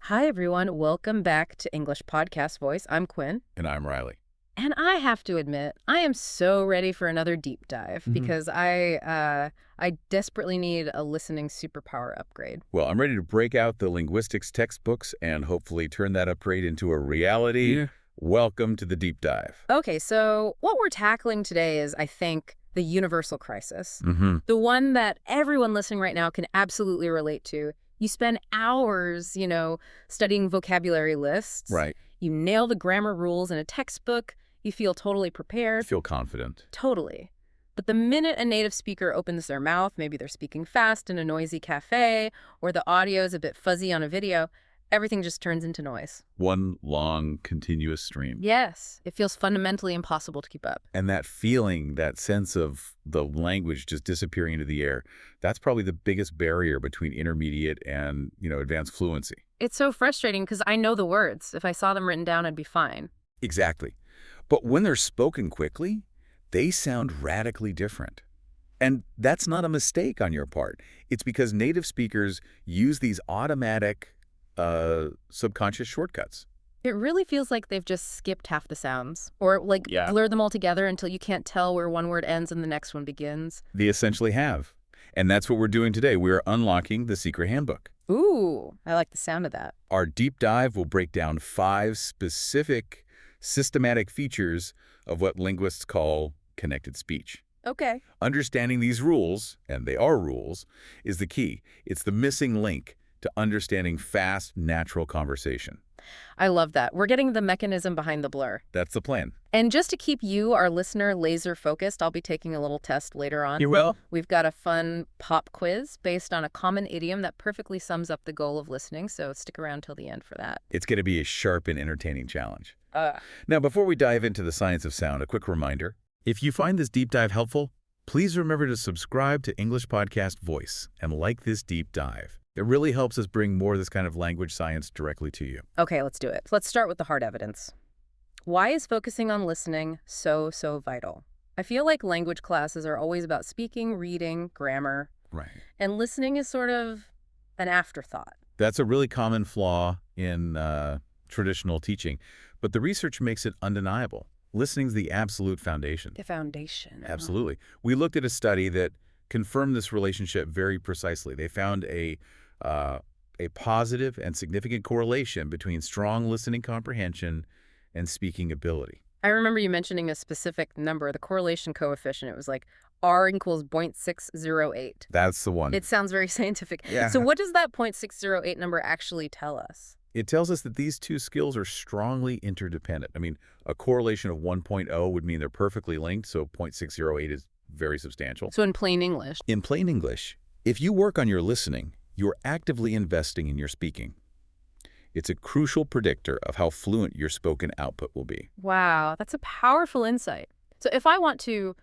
Hi, everyone. Welcome back to English Podcast Voice. I'm Quinn. And I'm Riley. And I have to admit, I am so ready for another deep dive because I desperately need a listening superpower upgrade. Well, I'm ready to break out the linguistics textbooks and hopefully turn that upgrade into a reality. Yeah. Welcome to the deep dive. Okay, so what we're tackling today is, I think, the universal crisis. Mm-hmm. The one that everyone listening right now can absolutely relate to. You spend hours, studying vocabulary lists. Right. You nail the grammar rules in a textbook. You feel totally prepared. Feel confident. Totally. But the minute a native speaker opens their mouth, maybe they're speaking fast in a noisy cafe, or the audio is a bit fuzzy on a video, everything just turns into noise. One long, continuous stream. Yes, it feels fundamentally impossible to keep up. And that feeling, that sense of the language just disappearing into the air, that's probably the biggest barrier between intermediate and, advanced fluency. It's so frustrating because I know the words. If I saw them written down, I'd be fine. Exactly. But when they're spoken quickly, they sound radically different. And that's not a mistake on your part. It's because native speakers use these automatic subconscious shortcuts. It really feels like they've just skipped half the sounds, or Yeah. blur them all together until you can't tell where one word ends and the next one begins. They essentially have. And that's what we're doing today. We're unlocking the secret handbook. Ooh, I like the sound of that. Our deep dive will break down 5 specific systematic features of what linguists call connected speech. Okay. Understanding these rules, and they are rules, is the key. It's the missing link to understanding fast, natural conversation. I love that. We're getting the mechanism behind the blur. That's the plan. And just to keep you, our listener, laser focused, I'll be taking a little test later on. You will? We've got a fun pop quiz based on a common idiom that perfectly sums up the goal of listening, so stick around till the end for that. It's going to be a sharp and entertaining challenge. Now, before we dive into the science of sound, a quick reminder. If you find this deep dive helpful, please remember to subscribe to English Podcast Voice and like this deep dive. It really helps us bring more of this kind of language science directly to you. Okay, let's do it. Let's start with the hard evidence. Why is focusing on listening so vital? I feel like language classes are always about speaking, reading, grammar, Right. and listening is sort of an afterthought. That's a really common flaw in traditional teaching, but the research makes it undeniable. Listening's the absolute foundation. The foundation. Absolutely. We looked at a study that confirmed this relationship very precisely. They found a positive and significant correlation between strong listening comprehension and speaking ability. I remember you mentioning a specific number, the correlation coefficient. It was like R equals 0.608. That's the one. It sounds very scientific. Yeah. So what does that 0.608 number actually tell us? It tells us that these two skills are strongly interdependent. I mean, a correlation of 1.0 would mean they're perfectly linked, so 0.608 is very substantial. So in plain English. In plain English, if you work on your listening, you're actively investing in your speaking. It's a crucial predictor of how fluent your spoken output will be. Wow, that's a powerful insight. So if I want to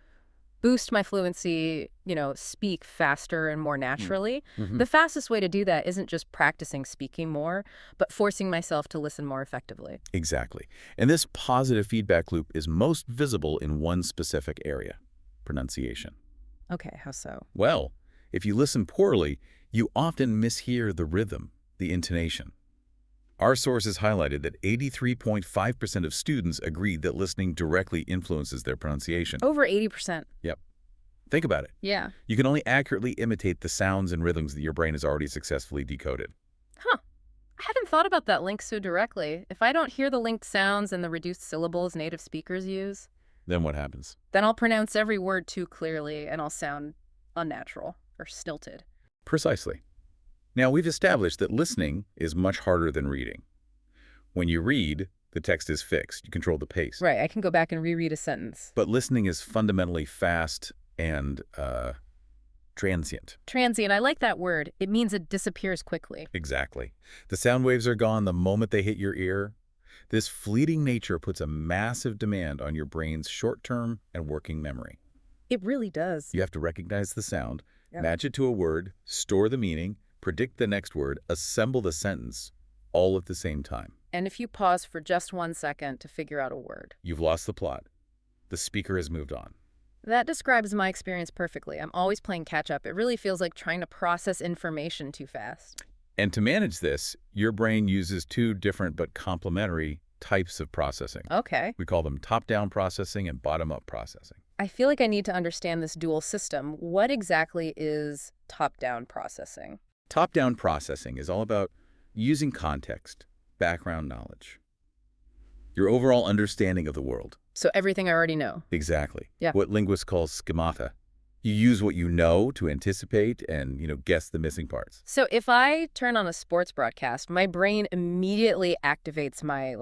boost my fluency, speak faster and more naturally, the fastest way to do that isn't just practicing speaking more, but forcing myself to listen more effectively. Exactly. And this positive feedback loop is most visible in one specific area, pronunciation. Okay, how so? Well, if you listen poorly, you often mishear the rhythm, the intonation. Our sources highlighted that 83.5% of students agreed that listening directly influences their pronunciation. Over 80%. Yep. Think about it. Yeah. You can only accurately imitate the sounds and rhythms that your brain has already successfully decoded. Huh. I hadn't thought about that link so directly. If I don't hear the linked sounds and the reduced syllables native speakers use, Then what happens? then I'll pronounce every word too clearly and I'll sound unnatural or stilted. Precisely. Now, we've established that listening is much harder than reading. When you read, the text is fixed. You control the pace. Right, I can go back and reread a sentence. But listening is fundamentally fast and transient. Transient, I like that word. It means it disappears quickly. Exactly. The sound waves are gone the moment they hit your ear. This fleeting nature puts a massive demand on your brain's short-term and working memory. It really does. You have to recognize the sound, Yep. match it to a word, store the meaning, predict the next word, assemble the sentence, all at the same time. And if you pause for just 1 second to figure out a word. You've lost the plot. The speaker has moved on. That describes my experience perfectly. I'm always playing catch up. It really feels like trying to process information too fast. And to manage this, your brain uses two different but complementary types of processing. Okay. We call them top-down processing and bottom-up processing. I feel like I need to understand this dual system. What exactly is top-down processing? Top-down processing is all about using context, background knowledge, your overall understanding of the world. So everything I already know. Exactly. Yeah. What linguists call schemata. You use what you know to anticipate and, guess the missing parts. So if I turn on a sports broadcast, my brain immediately activates my,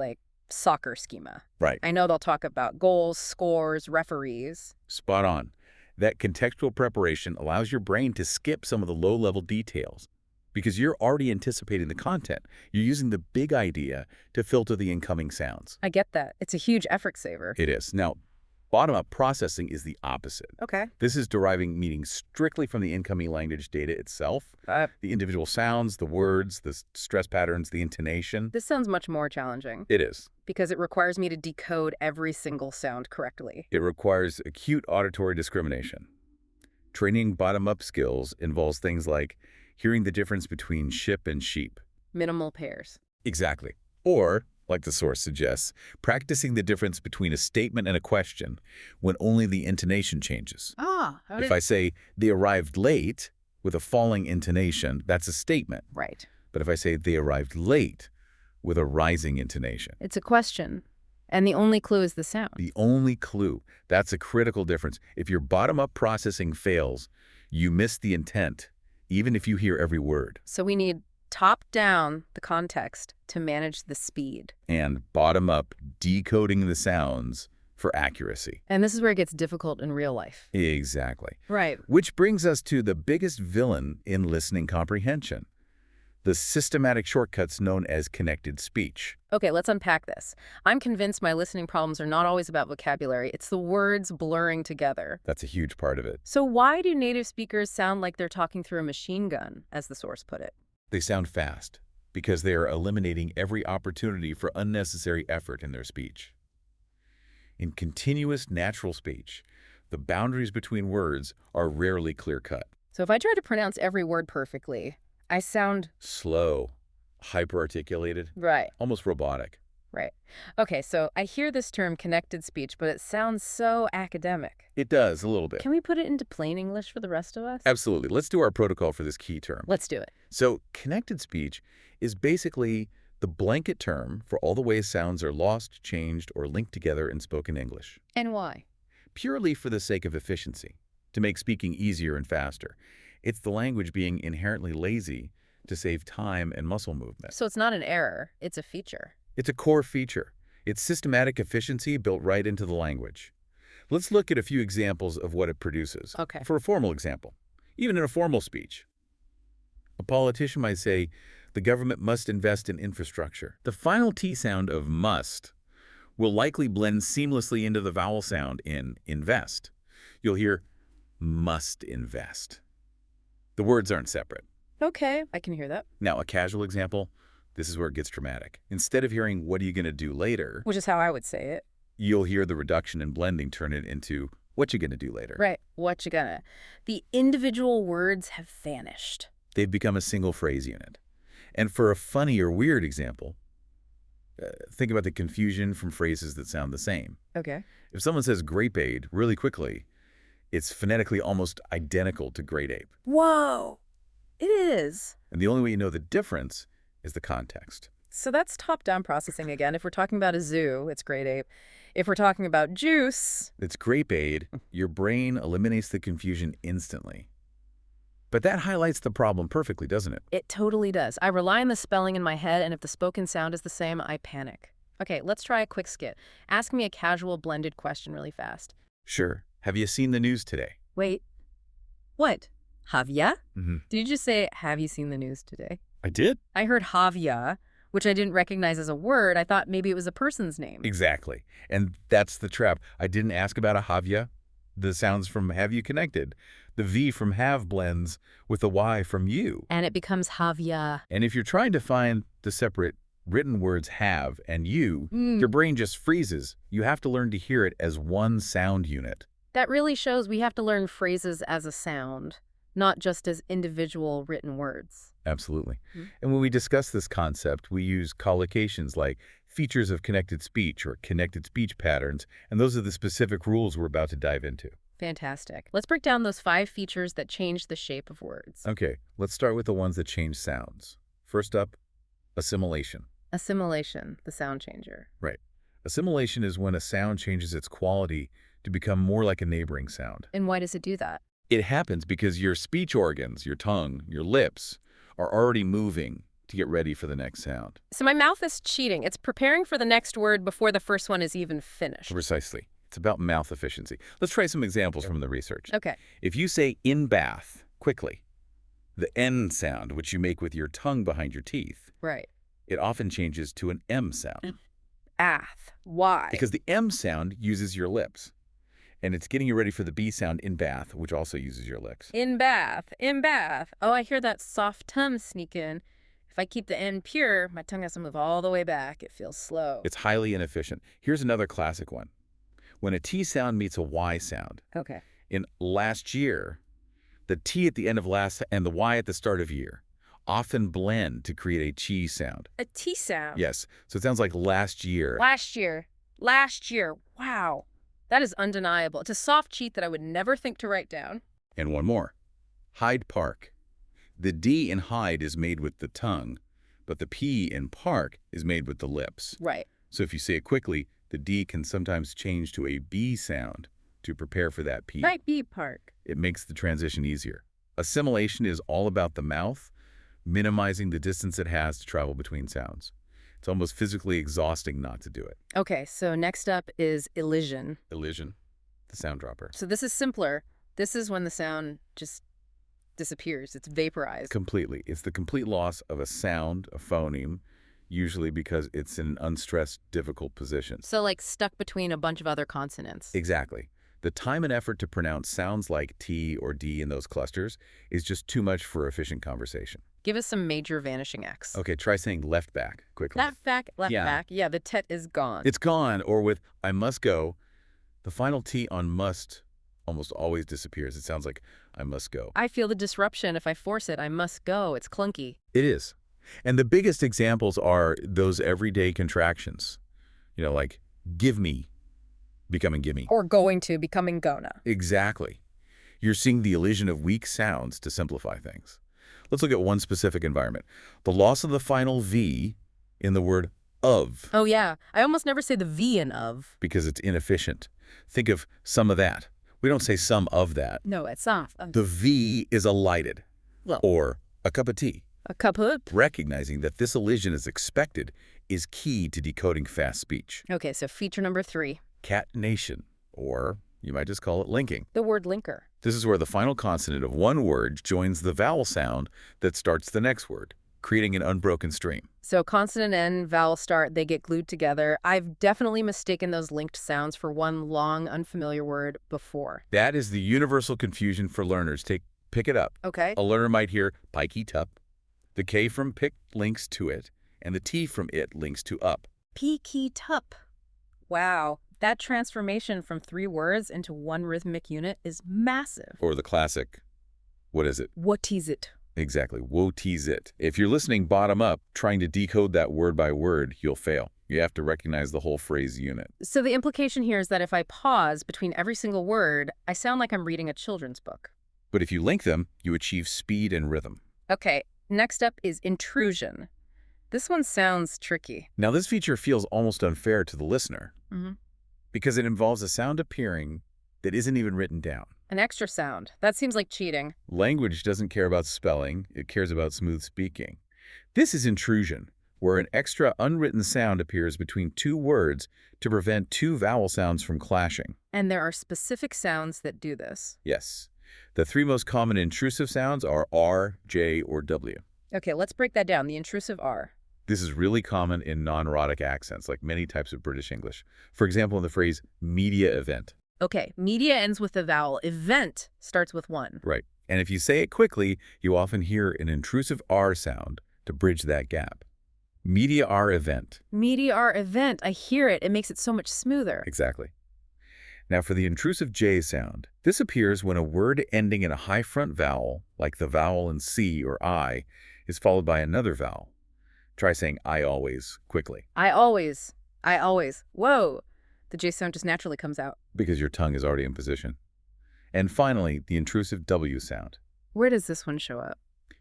soccer schema. Right. I know they'll talk about goals, scores, referees. Spot on. That contextual preparation allows your brain to skip some of the low-level details because you're already anticipating the content. You're using the big idea to filter the incoming sounds. I get that. It's a huge effort saver. It is. Now, bottom-up processing is the opposite. Okay. This is deriving meaning strictly from the incoming language data itself, the individual sounds, the words, the stress patterns, the intonation. This sounds much more challenging. It is. Because it requires me to decode every single sound correctly. It requires acute auditory discrimination. Training bottom-up skills involves things like hearing the difference between ship and sheep. Minimal pairs. Exactly. Or, like the source suggests, practicing the difference between a statement and a question when only the intonation changes. If I say, they arrived late, with a falling intonation, that's a statement. Right. But if I say, they arrived late, with a rising intonation. It's a question. And the only clue is the sound. The only clue. That's a critical difference. If your bottom-up processing fails, you miss the intent, even if you hear every word. So we need top-down, the context, to manage the speed. And bottom-up, decoding the sounds for accuracy. And this is where it gets difficult in real life. Exactly. Right. Which brings us to the biggest villain in listening comprehension, the systematic shortcuts known as connected speech. Okay, let's unpack this. I'm convinced my listening problems are not always about vocabulary. It's the words blurring together. That's a huge part of it. So why do native speakers sound like they're talking through a machine gun, as the source put it? They sound fast because they are eliminating every opportunity for unnecessary effort in their speech. In continuous natural speech, the boundaries between words are rarely clear-cut. So if I try to pronounce every word perfectly, I sound slow, hyper-articulated, right, almost robotic. Right. Okay, so I hear this term connected speech, but it sounds so academic. It does, a little bit. Can we put it into plain English for the rest of us? Absolutely. Let's do our protocol for this key term. Let's do it. So connected speech is basically the blanket term for all the ways sounds are lost, changed, or linked together in spoken English. And why? Purely for the sake of efficiency, to make speaking easier and faster. It's the language being inherently lazy to save time and muscle movement. So it's not an error, it's a feature. It's a core feature. It's systematic efficiency built right into the language. Let's look at a few examples of what it produces. Okay. For a formal example, even in a formal speech, a politician might say, the government must invest in infrastructure. The final T sound of must will likely blend seamlessly into the vowel sound in invest. You'll hear must invest. The words aren't separate. Okay, I can hear that. Now, a casual example, this is where it gets dramatic. Instead of hearing, what are you going to do later? Which is how I would say it. You'll hear the reduction and blending turn it into, what you going to do later? Right, what you gonna. The individual words have vanished. They've become a single phrase unit. And for a funny or weird example, think about the confusion from phrases that sound the same. Okay. If someone says grape aid really quickly, it's phonetically almost identical to great ape. Whoa, it is. And the only way you know the difference is the context. So that's top-down processing again. If we're talking about a zoo, it's great ape. If we're talking about juice, It's grape aid. Your brain eliminates the confusion instantly. But that highlights the problem perfectly, doesn't it? it totally does. I rely on the spelling in my head, and if the spoken sound is the same, I panic. Okay, let's try a quick skit. Ask me a casual blended question really fast. Sure. Have you seen the news today? Wait. What? Havya? Mm-hmm. Did you just say, have you seen the news today? I did? I heard Havya, which I didn't recognize as a word. I thought maybe it was a person's name. Exactly. And that's the trap. I didn't ask about a havya. The sounds from have you connected. The V from have blends with the Y from you. And it becomes Havya. And if you're trying to find the separate written words have and you, your brain just freezes. You have to learn to hear it as one sound unit. That really shows we have to learn phrases as a sound, not just as individual written words. Absolutely. And when we discuss this concept, we use collocations like features of connected speech or connected speech patterns, and those are the specific rules we're about to dive into. Fantastic. Let's break down those 5 features that change the shape of words. Okay, let's start with the ones that change sounds. First up, assimilation. Assimilation, the sound changer. Right. Assimilation is when a sound changes its quality to become more like a neighboring sound. And why does it do that? It happens because your speech organs, your tongue, your lips, are already moving to get ready for the next sound. So my mouth is cheating. It's preparing for the next word before the first one is even finished. Precisely. It's about mouth efficiency. Let's try some examples from the research. Okay. If you say in bath quickly, the N sound, which you make with your tongue behind your teeth, Right. it often changes to an M sound. Bath. Why? Because the M sound uses your lips. And it's getting you ready for the B sound in bath, which also uses your lips. In bath. In bath. Oh, I hear that soft tum sneak in. If I keep the N pure, my tongue has to move all the way back. It feels slow. It's highly inefficient. Here's another classic one. When a T sound meets a Y sound. Okay. In last year, the T at the end of last and the Y at the start of year often blend to create a chi sound. A T sound. Yes, so it sounds like last year. Last year. Last year. Wow. That is undeniable. It's a soft cheat that I would never think to write down. And one more. Hyde Park. The D in Hyde is made with the tongue, but the P in Park is made with the lips. Right. So if you say it quickly, the D can sometimes change to a B sound to prepare for that P. Right, B Park. It makes the transition easier. Assimilation is all about the mouth, minimizing the distance it has to travel between sounds. It's almost physically exhausting not to do it. Okay, so next up is elision. Elision, the sound dropper. So this is simpler. This is when the sound just disappears. It's vaporized. Completely. It's the complete loss of a sound, a phoneme, usually because it's in an unstressed, difficult position. So like stuck between a bunch of other consonants. Exactly. The time and effort to pronounce sounds like T or D in those clusters is just too much for efficient conversation. Give us some major vanishing X. Okay, try saying left back quickly. Left back, left back. Yeah, the tet is gone. It's gone. Or with I must go, the final T on must almost always disappears. It sounds like I must go. I feel the disruption. If I force it, I must go. It's clunky. It is. And the biggest examples are those everyday contractions. You know, like give me, becoming gimme. Or going to, becoming gonna. Exactly. You're seeing the elision of weak sounds to simplify things. Let's look at one specific environment. The loss of the final V in the word of. Oh, yeah. I almost never say the V in of. Because it's inefficient. Think of some of that. We don't say some of that. No, it's not. The V is elided. Well, or a cup of tea. a cup of. Recognizing that this elision is expected is key to decoding fast speech. Okay, so feature number 3. Catenation, or you might just call it linking. The word linker. This is where the final consonant of one word joins the vowel sound that starts the next word, creating an unbroken stream. So consonant N, vowel start, they get glued together. I've definitely mistaken those linked sounds for one long, unfamiliar word before. That is the universal confusion for learners. Pick it up. Okay. A learner might hear pikey tup. The K from pick links to it, and the T from it links to up. Peaky tup. Wow. That transformation from 3 words into one rhythmic unit is massive. Or the classic, what is it? What is it? Exactly, what is it? If you're listening bottom up, trying to decode that word by word, you'll fail. You have to recognize the whole phrase unit. So the implication here is that if I pause between every single word, I sound like I'm reading a children's book. But if you link them, you achieve speed and rhythm. Okay, next up is intrusion. This one sounds tricky. Now this feature feels almost unfair to the listener. Because it involves a sound appearing that isn't even written down. An extra sound. That seems like cheating. Language doesn't care about spelling, it cares about smooth speaking. This is intrusion, where an extra unwritten sound appears between 2 words to prevent 2 vowel sounds from clashing. And there are specific sounds that do this. Yes. The 3 most common intrusive sounds are R, J, or W. Okay, let's break that down. The intrusive R. This is really common in non-rhotic accents, like many types of British English. For example, in the phrase media event. Okay, media ends with the vowel. Event starts with 1. Right. And if you say it quickly, you often hear an intrusive R sound to bridge that gap. Media R event. Media R event. I hear it. It makes it so much smoother. Exactly. Now for the intrusive J sound, this appears when a word ending in a high front vowel, like the vowel in C or I, is followed by another vowel. Try saying I always quickly. I always. Whoa. The J sound just naturally comes out. Because your tongue is already in position. And finally, the intrusive W sound. Where does this one show up?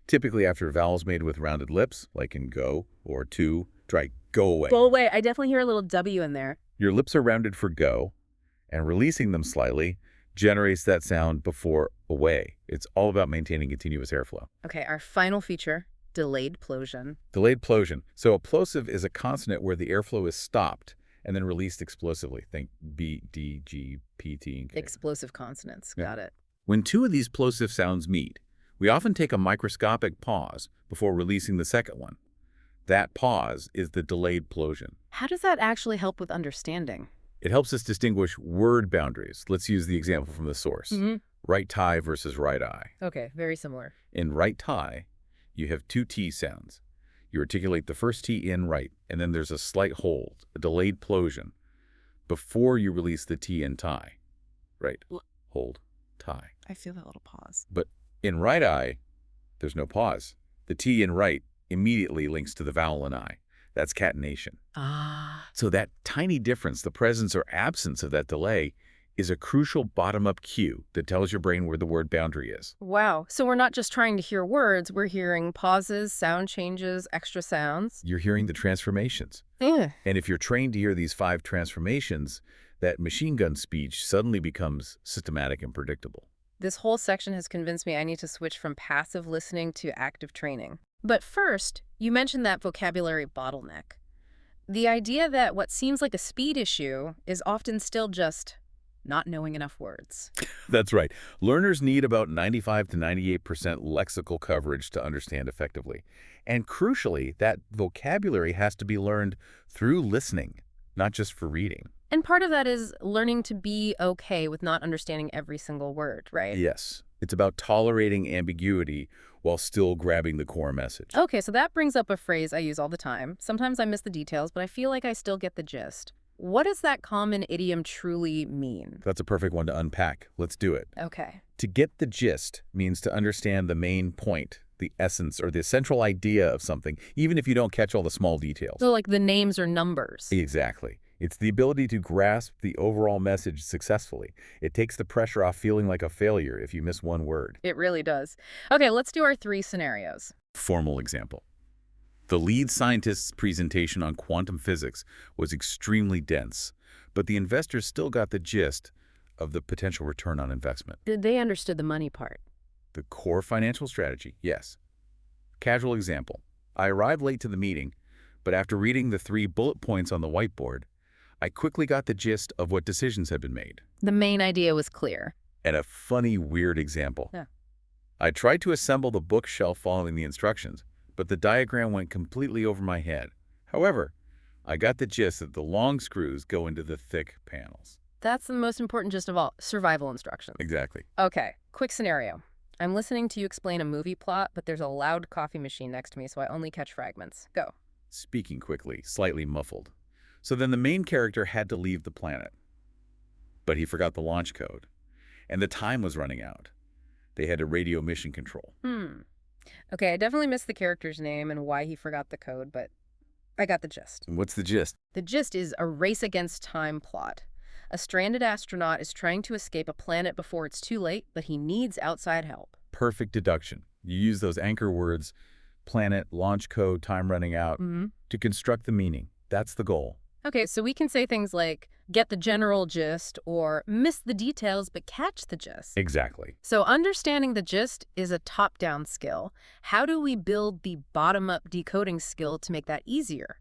Typically after vowels made with rounded lips, like in go or to. Try go away. Go away. I definitely hear a little W in there. Your lips are rounded for go, and releasing them slightly generates that sound before away. It's all about maintaining continuous airflow. Okay, our final feature, delayed plosion. Delayed plosion. So a plosive is a consonant where the airflow is stopped and then released explosively. Think B, D, G, P, T, and K. Explosive consonants. Yeah. Got it. When two of these plosive sounds meet, we often take a microscopic pause before releasing the second one. That pause is the delayed plosion. How does that actually help with understanding? It helps us distinguish word boundaries. Let's use the example from the source. Right tie versus right eye. Okay, very similar. In right tie, you have two T sounds. You articulate the first T in right, and then there's a slight hold, a delayed plosion, before you release the T in tie. Right, hold, tie. I feel that little pause. But in right eye, there's no pause. The T in right immediately links to the vowel in I. That's catenation. Ah. So that tiny difference, the presence or absence of that delay, is a crucial bottom-up cue that tells your brain where the word boundary is. Wow. So we're not just trying to hear words, we're hearing pauses, sound changes, extra sounds. You're hearing the transformations. Yeah. And if you're trained to hear these 5 transformations, that machine gun speech suddenly becomes systematic and predictable. This whole section has convinced me I need to switch from passive listening to active training. But first, you mentioned that vocabulary bottleneck. The idea that what seems like a speed issue is often still just not knowing enough words. That's right. Learners need about 95 to 98% lexical coverage to understand effectively. And crucially, that vocabulary has to be learned through listening, not just for reading. And part of that is learning to be okay with not understanding every single word, right? Yes. It's about tolerating ambiguity while still grabbing the core message. Okay, so that brings up a phrase I use all the time. Sometimes I miss the details, but I feel like I still get the gist. What does that common idiom truly mean? That's a perfect one to unpack. Let's do it. Okay. To get the gist means to understand the main point, the essence, or the central idea of something, even if you don't catch all the small details. So like the names or numbers. Exactly. It's the ability to grasp the overall message successfully. It takes the pressure off feeling like a failure if you miss one word. It really does. Okay, let's do our 3 scenarios. Formal example. The lead scientist's presentation on quantum physics was extremely dense, but the investors still got the gist of the potential return on investment. They understood the money part. The core financial strategy, yes. Casual example. I arrived late to the meeting, but after reading the 3 bullet points on the whiteboard, I quickly got the gist of what decisions had been made. The main idea was clear. And a funny, weird example. Yeah. I tried to assemble the bookshelf following the instructions, but the diagram went completely over my head. However, I got the gist that the long screws go into the thick panels. That's the most important gist of all, survival instructions. Exactly. Okay, quick scenario. I'm listening to you explain a movie plot, but there's a loud coffee machine next to me, so I only catch fragments. Go. Speaking quickly, slightly muffled. So then the main character had to leave the planet. But he forgot the launch code. And the time was running out. They had to radio mission control. Okay, I definitely missed the character's name and why he forgot the code, but I got the gist. What's the gist? The gist is a race against time plot. A stranded astronaut is trying to escape a planet before it's too late, but he needs outside help. Perfect deduction. You use those anchor words, planet, launch code, time running out, to construct the meaning. That's the goal. Okay, so we can say things like, get the general gist, or miss the details but catch the gist. Exactly. So understanding the gist is a top-down skill. How do we build the bottom-up decoding skill to make that easier?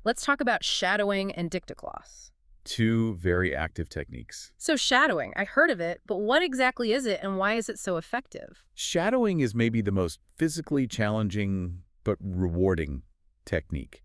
Let's talk about shadowing and dictogloss. 2 very active techniques. So shadowing, I heard of it, but what exactly is it and why is it so effective? Shadowing is maybe the most physically challenging but rewarding technique.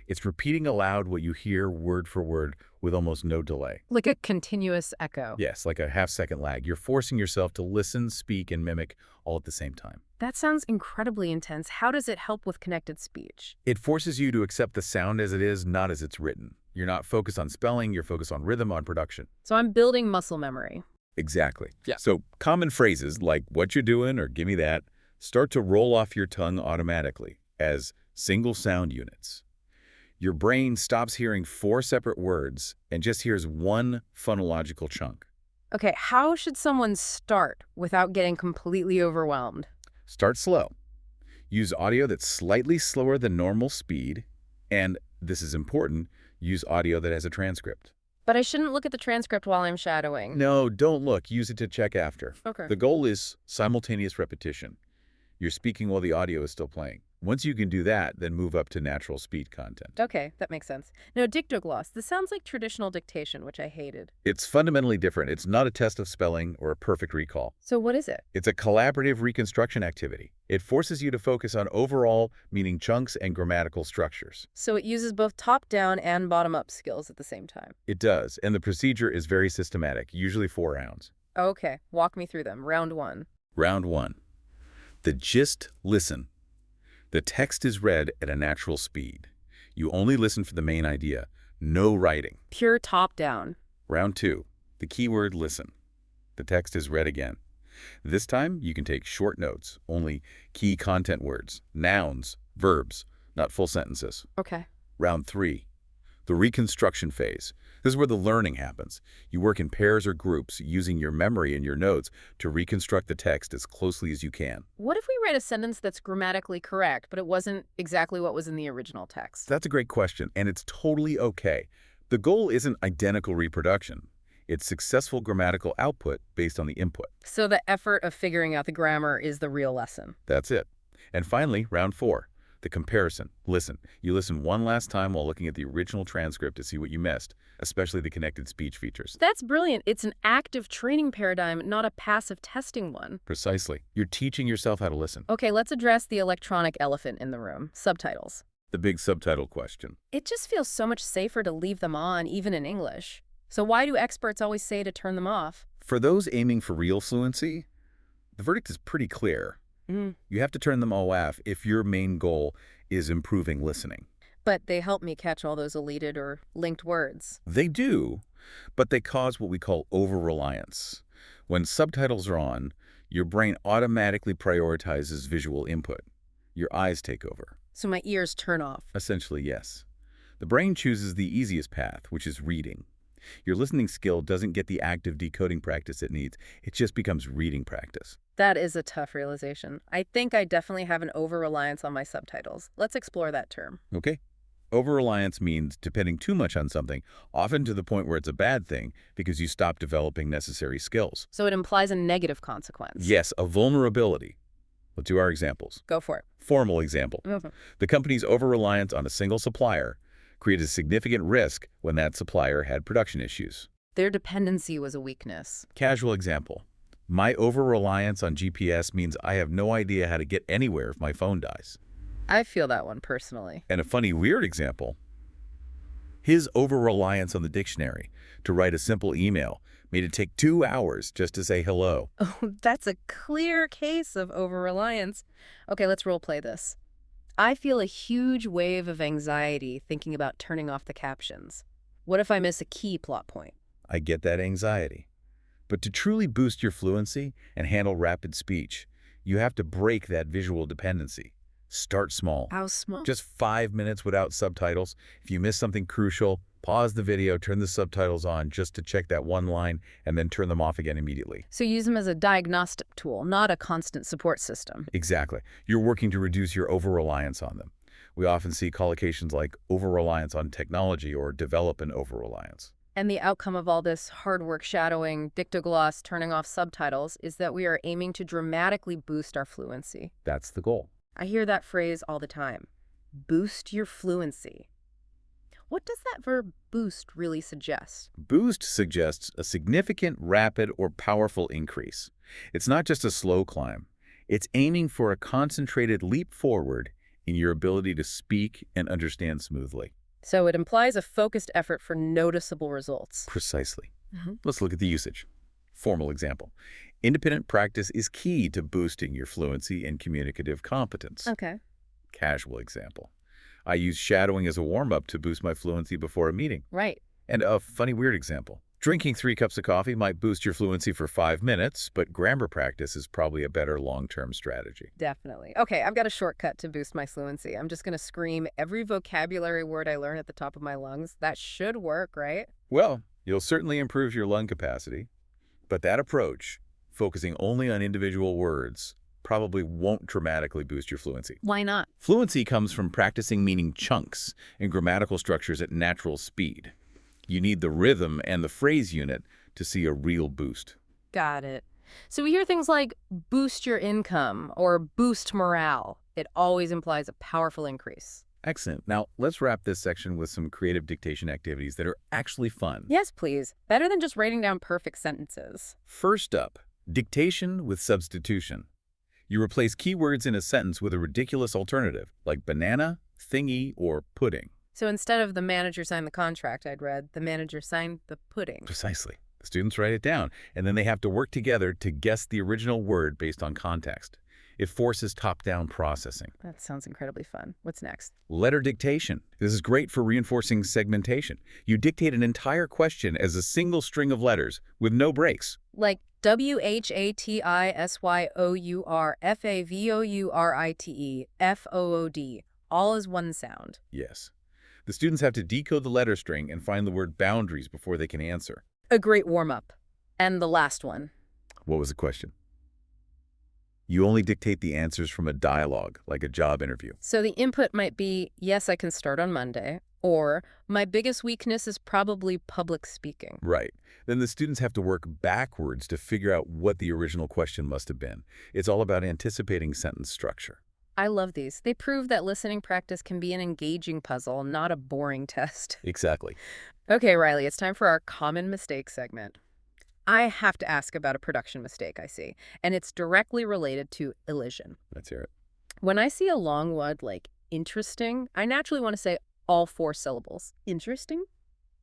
It's repeating aloud what you hear word for word with almost no delay. Like a continuous echo. Yes, like a half-second lag. You're forcing yourself to listen, speak, and mimic all at the same time. That sounds incredibly intense. How does it help with connected speech? It forces you to accept the sound as it is, not as it's written. You're not focused on spelling, you're focused on rhythm, on production. So I'm building muscle memory. Exactly. Yeah. So common phrases like what you doing or give me that start to roll off your tongue automatically as single sound units. Your brain stops hearing 4 separate words and just hears one phonological chunk. Okay, how should someone start without getting completely overwhelmed? Start slow. Use audio that's slightly slower than normal speed, and, this is important, use audio that has a transcript. But I shouldn't look at the transcript while I'm shadowing. No, don't look. Use it to check after. Okay. The goal is simultaneous repetition. You're speaking while the audio is still playing. Once you can do that, then move up to natural speed content. Okay, that makes sense. Now, dictogloss. This sounds like traditional dictation, which I hated. It's fundamentally different. It's not a test of spelling or a perfect recall. So what is it? It's a collaborative reconstruction activity. It forces you to focus on overall, meaning chunks and grammatical structures. So it uses both top-down and bottom-up skills at the same time. It does, and the procedure is very systematic, usually 4 rounds. Okay, walk me through them. Round 1. Round 1. The gist, listen. The text is read at a natural speed. You only listen for the main idea. No writing. Pure top-down. Round 2. The keyword listen. The text is read again. This time, you can take short notes, only key content words, nouns, verbs, not full sentences. Okay. Round 3. The reconstruction phase. This is where the learning happens. You work in pairs or groups, using your memory and your notes to reconstruct the text as closely as you can. What if we write a sentence that's grammatically correct, but it wasn't exactly what was in the original text? That's a great question, and it's totally okay. The goal isn't identical reproduction. It's successful grammatical output based on the input. So the effort of figuring out the grammar is the real lesson. That's it. And finally, round 4. The comparison. Listen. You listen one last time while looking at the original transcript to see what you missed, especially the connected speech features. That's brilliant. It's an active training paradigm, not a passive testing one. Precisely. You're teaching yourself how to listen. Okay, let's address the electronic elephant in the room, subtitles. The big subtitle question. It just feels so much safer to leave them on, even in English. So why do experts always say to turn them off? For those aiming for real fluency, the verdict is pretty clear. You have to turn them off if your main goal is improving listening. But they help me catch all those deleted or linked words. They do, but they cause what we call over-reliance. When subtitles are on, your brain automatically prioritizes visual input. Your eyes take over. So my ears turn off. Essentially, yes. The brain chooses the easiest path, which is reading. Your listening skill doesn't get the active decoding practice it needs. It just becomes reading practice. That is a tough realization. I think I definitely have an over-reliance on my subtitles. Let's explore that term. Okay. Over-reliance means depending too much on something, often to the point where it's a bad thing because you stop developing necessary skills. So it implies a negative consequence. Yes, a vulnerability. Let's do our examples. Go for it. Formal example. The company's over-reliance on a single supplier created a significant risk when that supplier had production issues. Their dependency was a weakness. Casual example. My over-reliance on GPS means I have no idea how to get anywhere if my phone dies. I feel that one personally. And a funny, weird example. His over-reliance on the dictionary to write a simple email made it take 2 hours just to say hello. Oh, that's a clear case of over-reliance. Okay, let's role play this. I feel a huge wave of anxiety thinking about turning off the captions. What if I miss a key plot point? I get that anxiety. But to truly boost your fluency and handle rapid speech, you have to break that visual dependency. Start small. How small? Just 5 minutes without subtitles. If you miss something crucial, pause the video, turn the subtitles on just to check that one line, and then turn them off again immediately. So use them as a diagnostic tool, not a constant support system. Exactly. You're working to reduce your over-reliance on them. We often see collocations like over-reliance on technology or development over-reliance. And the outcome of all this hard work shadowing, dictogloss, turning off subtitles is that we are aiming to dramatically boost our fluency. That's the goal. I hear that phrase all the time. Boost your fluency. What does that verb boost really suggest? Boost suggests a significant, rapid, or powerful increase. It's not just a slow climb. It's aiming for a concentrated leap forward in your ability to speak and understand smoothly. So it implies a focused effort for noticeable results. Precisely. Let's look at the usage. Formal example. Independent practice is key to boosting your fluency and communicative competence. Okay. Casual example. I use shadowing as a warm-up to boost my fluency before a meeting. Right. And a funny, weird example. Drinking 3 cups of coffee might boost your fluency for 5 minutes, but grammar practice is probably a better long-term strategy. Definitely. Okay, I've got a shortcut to boost my fluency. I'm just going to scream every vocabulary word I learn at the top of my lungs. That should work, right? Well, you'll certainly improve your lung capacity, but that approach, focusing only on individual words, probably won't dramatically boost your fluency. Why not? Fluency comes from practicing meaning chunks and grammatical structures at natural speed. You need the rhythm and the phrase unit to see a real boost. Got it. So we hear things like boost your income or boost morale. It always implies a powerful increase. Excellent. Now, let's wrap this section with some creative dictation activities that are actually fun. Yes, please. Better than just writing down perfect sentences. First up, dictation with substitution. You replace keywords in a sentence with a ridiculous alternative, like banana, thingy, or pudding. So instead of the manager signed the contract, I'd read, the manager signed the pudding. Precisely. The students write it down, and then they have to work together to guess the original word based on context. It forces top-down processing. That sounds incredibly fun. What's next? Letter dictation. This is great for reinforcing segmentation. You dictate an entire question as a single string of letters with no breaks. Like WHATISYOURFAVOURITE, all as one sound. Yes. The students have to decode the letter string and find the word boundaries before they can answer. A great warm-up. And the last one. What was the question? You only dictate the answers from a dialogue, like a job interview. So the input might be, yes, I can start on Monday, or my biggest weakness is probably public speaking. Right. Then the students have to work backwards to figure out what the original question must have been. It's all about anticipating sentence structure. I love these. They prove that listening practice can be an engaging puzzle, not a boring test. Exactly. Okay, Riley, it's time for our common mistake segment. I have to ask about a production mistake I see, and it's directly related to elision. Let's hear it. When I see a long word like interesting, I naturally want to say all 4 syllables. Interesting?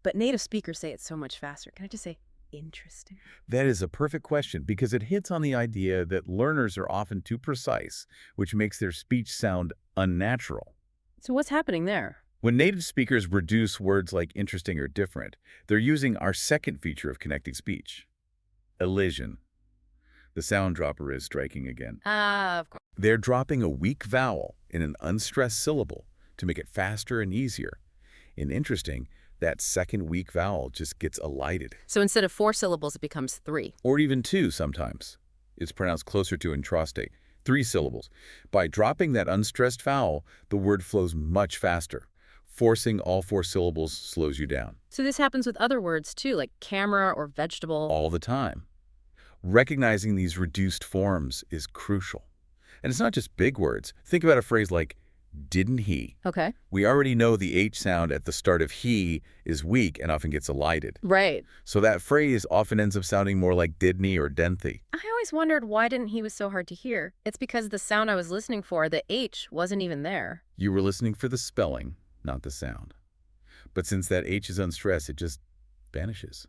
But native speakers say it so much faster. Can I just say interesting? That is a perfect question because it hits on the idea that learners are often too precise, which makes their speech sound unnatural. So what's happening there? When native speakers reduce words like interesting or different, they're using our second feature of connecting speech, elision. The sound dropper is striking again. Of course. They're dropping a weak vowel in an unstressed syllable to make it faster and easier. In interesting, that second weak vowel just gets elided. So instead of 4 syllables, it becomes 3. Or even 2 sometimes. It's pronounced closer to intrastate, 3 syllables. By dropping that unstressed vowel, the word flows much faster. Forcing all 4 syllables slows you down. So this happens with other words too, like camera or vegetable. All the time. Recognizing these reduced forms is crucial. And it's not just big words. Think about a phrase like, didn't he? Okay. We already know the H sound at the start of he is weak and often gets elided. Right. So that phrase often ends up sounding more like didn't he or didn't he. I always wondered why didn't he was so hard to hear. It's because the sound I was listening for, the H, wasn't even there. You were listening for the spelling, not the sound. But since that H is unstressed, it just vanishes.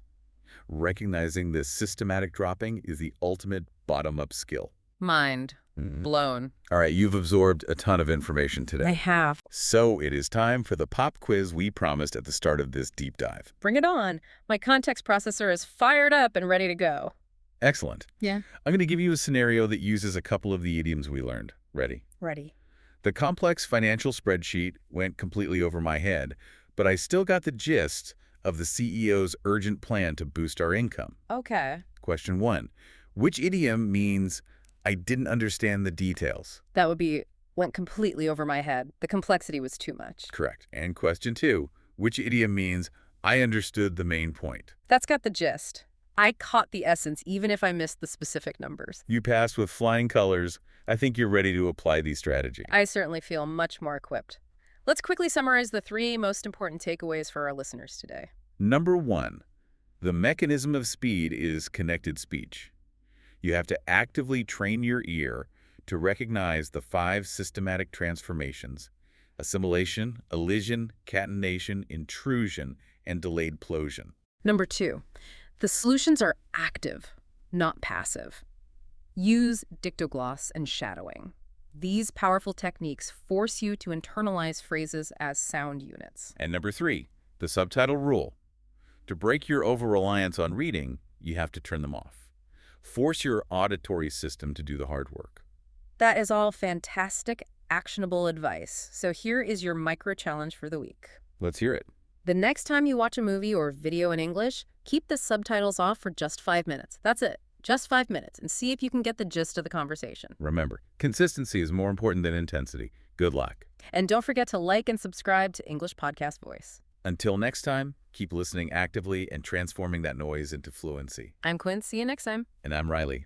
Recognizing this systematic dropping is the ultimate bottom-up skill. Mind blown. All right, you've absorbed a ton of information today. I have. So it is time for the pop quiz we promised at the start of this deep dive. Bring it on. My context processor is fired up and ready to go. Excellent. Yeah. I'm going to give you a scenario that uses a couple of the idioms we learned. Ready? Ready. The complex financial spreadsheet went completely over my head, but I still got the gist of the CEO's urgent plan to boost our income. Okay. Question 1. Which idiom means I didn't understand the details? That would be went completely over my head. The complexity was too much. Correct. And question 2. Which idiom means I understood the main point? That's got the gist. I caught the essence even if I missed the specific numbers. You passed with flying colors. I think you're ready to apply these strategies. I certainly feel much more equipped. Let's quickly summarize the 3 most important takeaways for our listeners today. Number 1, the mechanism of speed is connected speech. You have to actively train your ear to recognize the 5 systematic transformations: assimilation, elision, catenation, intrusion, and delayed plosion. Number 2, the solutions are active, not passive. Use dictogloss and shadowing. These powerful techniques force you to internalize phrases as sound units. And number 3, the subtitle rule. To break your over-reliance on reading, you have to turn them off. Force your auditory system to do the hard work. That is all fantastic, actionable advice. So here is your micro-challenge for the week. Let's hear it. The next time you watch a movie or video in English, keep the subtitles off for just 5 minutes. That's it. Just 5 minutes, and see if you can get the gist of the conversation. Remember, consistency is more important than intensity. Good luck. And don't forget to like and subscribe to English Podcast Voice. Until next time, keep listening actively and transforming that noise into fluency. I'm Quinn. See you next time. And I'm Riley.